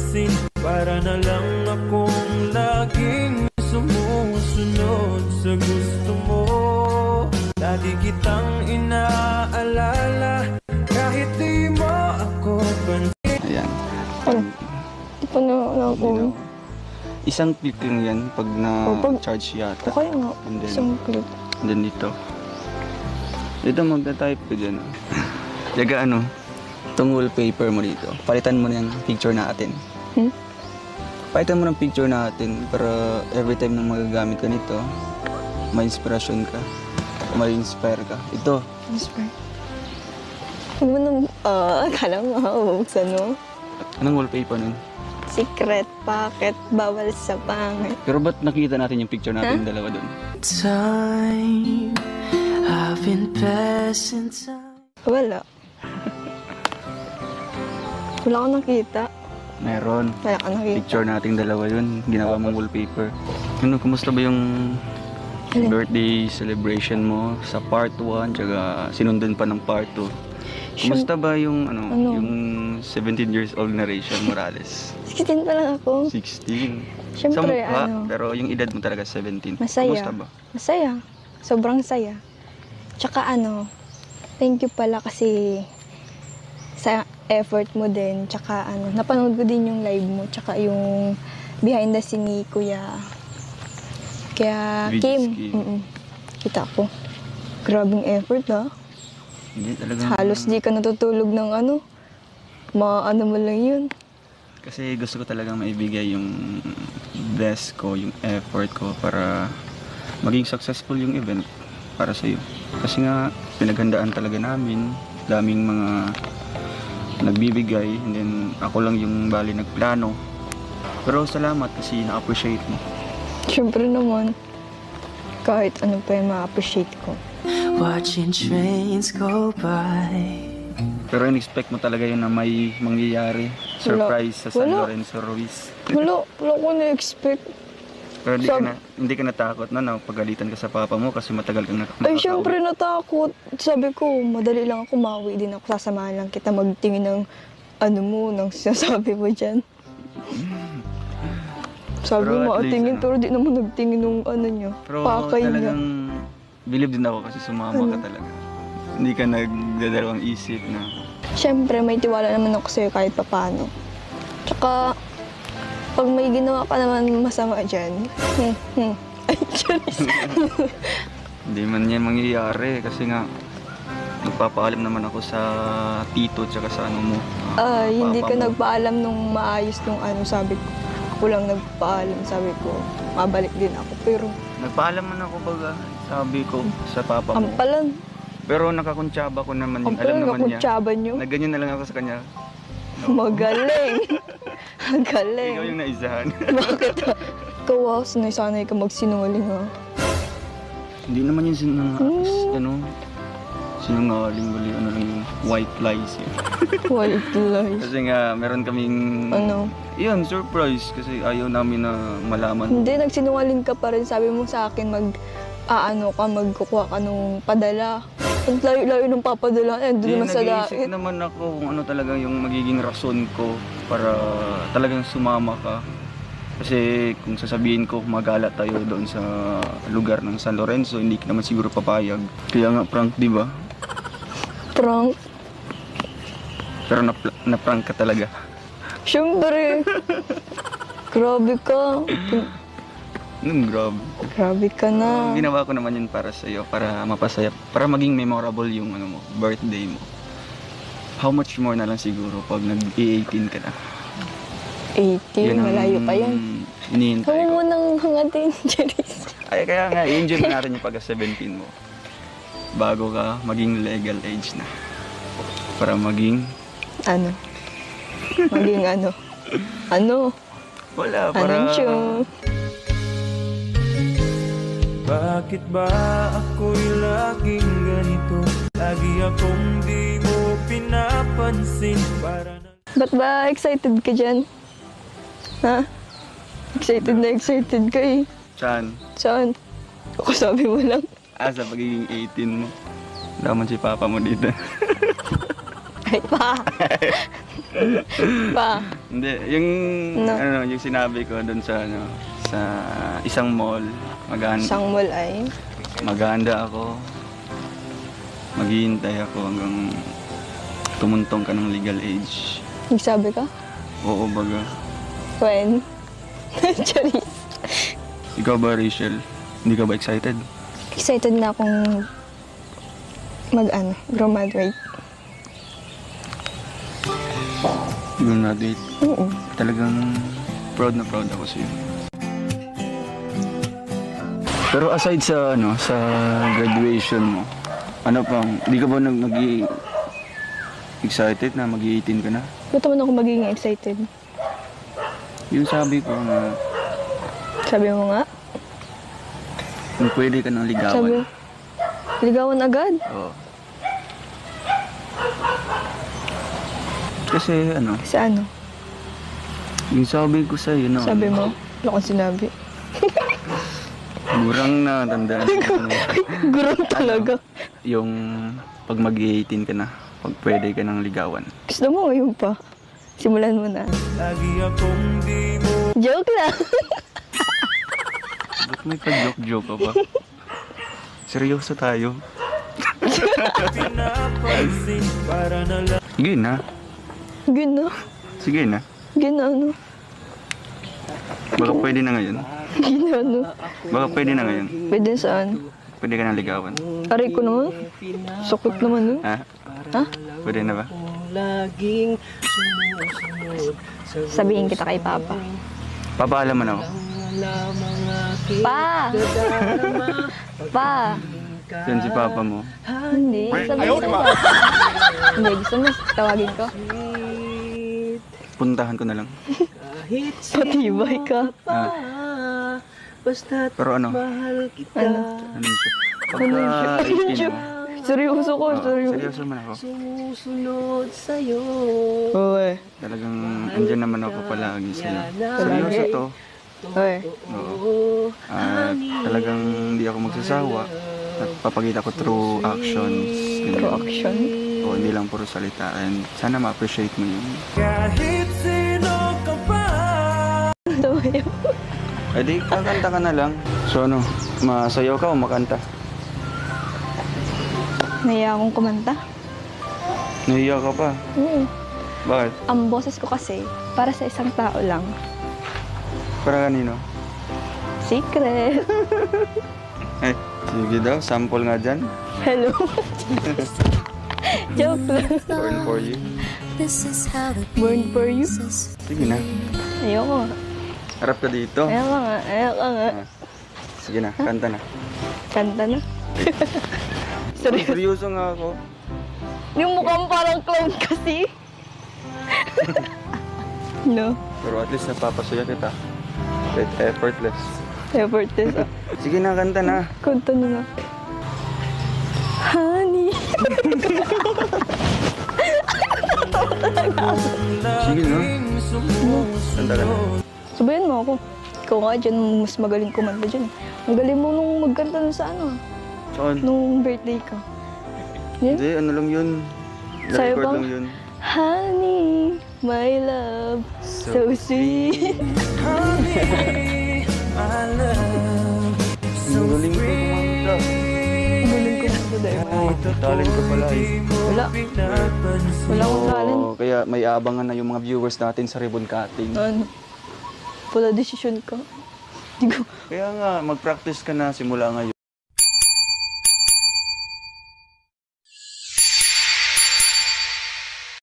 pinapansin. Para na lang akong laging sumusunod sa gusto mo. Lagi kitang inaalala kahit di mo ako pansin. Ayan. Di pa na ako. Isang click lang yan pag na-charge yata. Okay nga, And then, isang clip. and then dito. Dito magta-type ka dyan. Yaga ano, itong wallpaper mo dito. Palitan mo na yung picture natin. Palitan mo ng picture natin para every time na magagamit ka nito, may inspirasyon ka. May inspire ka. Ito. Inspire. Ano mo nang, akala mo buksan mo? Anong wallpaper nun? Secret pocket, bawal sa pangit. Pero ba't nakita natin yung picture natin dalawa dun? Time, I've been passing time. Wala. Wala akong nakita. Meron. Wala akong nakita. Picture nating dalawa yun. Ginawa mong wallpaper. Ano, kumusta ba yung birthday celebration mo sa part 1 tsaka sinundan pa ng part 2? Kumusta ba yung yung 17 years old na Rachel Morales? 16 pa lang ako. 16. Siyempre, Sa mukha, pero yung edad mo talaga 17. Masaya. Kumusta ba? Masaya. Sobrang saya. Tsaka thank you pala kasi sa effort mo din. Tsaka napanood ko din yung live mo. Tsaka yung behind the scene ni Kuya Kim. Kita ko. Grabing effort Hindi talaga. Halos di ka natutulog ng maano mo lang yun. Kasi gusto ko talagang maibigay yung best ko, yung effort ko para maging successful yung event para sa'yo. Kasi nga, pinaghandaan talaga namin. Daming mga nagbibigay. And then, ako lang yung bali nagplano. Pero salamat kasi na-appreciate mo. Siyempre naman. Kahit ano pa yung ma-appreciate ko. Watching trains go by. Pero in-expect mo talaga yun na may mangyayari. Surprise sa San Lorenzo Ruiz. Wala ko na-expect. Pero hindi ka natakot na pagalitan ka sa papa mo kasi matagal kang nakakauwi. Ay, syempre natakot. Sabi ko, madali lang ako, mauwi din ako. Sasamahan lang kita magtingin ng ng sinasabi mo dyan. Sabi mo, tingin, pero di naman nagtingin ng niya. Pero pakay talagang niya. believe din ako kasi sumama ka talaga. Hindi ka nagdadalawang isip na. Siyempre, may tiwala naman ako sa'yo kahit papano. Tsaka, pag may ginawa ka naman masama dyan, ay, charis. Hindi man yan mangyayari kasi nga nagpapaalam naman ako sa tito tsaka sa mo. Hindi ka nagpaalam nung maayos nung sabi ko. Ako lang nagpaalam, sabi ko, mabalik din ako. Pero, nagpaalam man ako baga, sabi ko sa papa mo. ampalan. Pero nakakuntsaba ko naman yun. Alam Ampalan, naman niya. nakuntsaba nyo. Nagganyan na lang ako sa kanya. Magaling. Magaling. Ikaw yung naisahan. Bakit? Ikaw sanay ka magsinungaling Hindi naman yun sinungaling, bali, lang yung white lies yun. White lies. Kasi nga, meron kaming, yun, surprise. Kasi ayaw namin na malaman. Hindi, nagsinungaling ka pa rin. Sabi mo sa akin, magkukuha ka nung padala. Ang layo-layo ng papadala, doon naman sa nag-iisip dait. naman ako kung ano talaga yung magiging rason ko para talagang sumama ka. Kasi kung sasabihin ko magala tayo doon sa lugar ng San Lorenzo, hindi ka naman siguro papayag. Kaya nga prank, di ba? Prank? Pero na-prank ka talaga. Siyempre. Grabe ka. Grabe. Grabe ka na. Ginawa ko naman yun para sa'yo, para mapasaya, para maging memorable yung birthday mo. How much more na lang siguro pag nag-18 ka na? 18? Malayo pa yan. Hinihintay Huwag ko. mo nang hangatin, Charis. Ay, kaya nga, i-enjoy na natin yung pagka-17 mo. Bago ka maging legal age na. Para maging... Maging Wala, para... Bakit ba ako'y laging ganito? Lagi akong di mo pinapansin. Ba't ba excited ka dyan? Ha? Excited ka eh. Saan? Saan? Ako sabi mo lang. Sa pagiging 18 mo. Daman si papa mo dito. Ay pa! Pa. Hindi, yung No. yung sinabi ko doon sa sa isang mall, Isang mall ay. maghahanda ako. Maghihintay ako hanggang tumuntong ka ng legal age. Nagsabi ka? Oo, baga. When? Charis. Ikaw ba, Rachel? Hindi ka ba excited? Excited na akong graduate. Graduate. Oo. Talagang proud na proud ako sa'yo. Pero aside sa sa graduation mo, ano pang, di ka ba excited na mag-18 ka na? Ba't naman ako magiging excited? Yung sabi ko na Sabi mo nga? kung pwede ka nang ligawan. Ligawan agad? Oo. Kasi Kasi ano? yung sabi ko sa'yo na Sabi mo? Wala akong sinabi. Murang na tandaan ko na Gurong talaga. yung pag mag-18 ka na, pag pwede ka nang ligawan. Gusto mo ngayon pa? Simulan mo na. Lagi akong di mo Joke lang. Ba't may pa-joke-joke ka pa? Seryoso tayo. pinapansin. Para na lang Sige na. Gina. Sige na. Gina ano? Baka pwede na ngayon. Gina ano? Baka pwede na ngayon. Pwede saan? Pwede ka nang ligawan. Aray ko naman. Sakit naman no? Ha? Ha? Pwede na ba? Laging sumusunod sa Sabihin kita kay Papa. Papaalam mo na ako. lamang aking Pa! darama. Pa! Yan si Papa mo. Hindi. Sabihin ko. Hindi. Gusto mo tawagin ko? Puntahan ko na lang. Kahit Patibay ka. Ha? basta't Pero ano? mahal kita. Ano siya? Ano Pagka 18 mo. Seryoso ko. Oo, Seryoso. seryoso naman ako. Sumusunod sa'yo. Oy. Talagang andyan naman ako palagi sa'yo. Palagi? Seryoso to. Oy. Oo. At talagang hindi ako magsasawa. At papakita ko through actions. True action. O hindi lang puro salita. And sana ma-appreciate mo yun. kahit sino ka pa. Tumayo. Eh di, kakanta ka na lang. So ano, masayaw ka o makanta? Naiya akong kumanta. Nahiya ka pa. Oo. Bakit? Ang boses ko kasi, para sa isang tao lang. Para kanino? Secret. Eh, sige daw, sample nga dyan. Hello. Joke lang. Born for you. Born for you. Sige na. Ayoko. Harap ka dito. Ayoko nga. Ayoko nga. Ah, sige na, kanta na. Kanta na. Seryoso. Seryoso nga ako. Yung mukhang parang clown kasi. No. Pero at least napapasaya kita. Kahit effortless. Effortless. Sige na, kanta na. Kanta na na. Honey. Sige na. Kanta ka na. Sabayan mo ako. Ikaw nga dyan, mas magaling kumanta dyan. Ang galing mo nung magkanta nun sa Saan? nung birthday ka. Yan. Hindi, ano lang yun. Sa'yo Na-record bang? lang yun. Honey, my love, so sweet. Honey, my love. Ang galing ko kumanta. Ang galing kumanta dahil. Talent ka pala eh. Wala. Pinapansin. Wala akong talent. Oo, kaya may abangan na yung mga viewers natin sa ribbon cutting. Ano? Wala desisyon ka. Di ko. Kaya nga, mag-practice ka na simula ngayon.